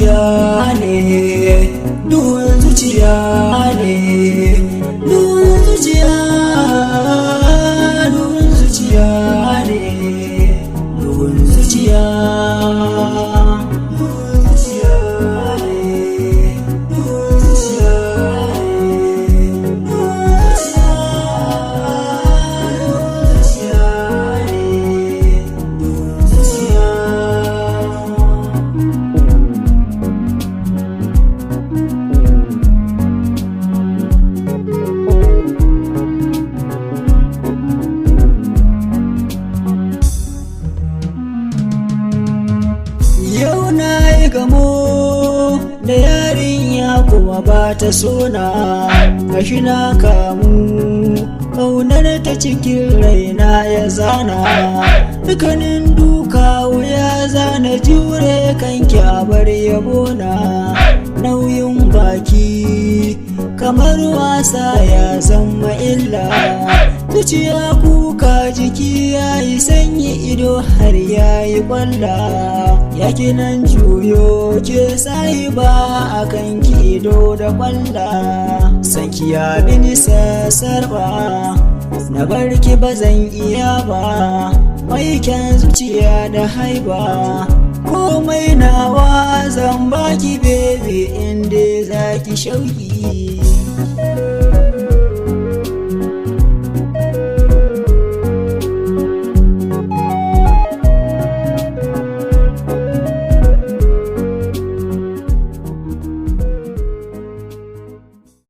zuciya ne, duhun zuciya ne, duhun zuciya, duhun zuciya ne, duhun zuciya, duhun zuciya ne, duhun zuciya ne, duhun zuciya ne, duhun zuciya. Yau na yi gamo da yarinya kuma ba ta sona, gashi na kamu ƙaunar ta cikin raina ya zana, dukkanin duka wuya zana jure kanki a bar yabona, nauyin baki kamar wasa ya zama illa, zuciya kuka jiki ya yi sanyi ido har ya yi kwalla, yaki nan juyo ke sahiba a kan ido da kwalla, sanki ya bini sassarba na barki ba zan iya ba, mai kyan zuciya da haiba komai nawa zan baki bebe inda zaki shauki.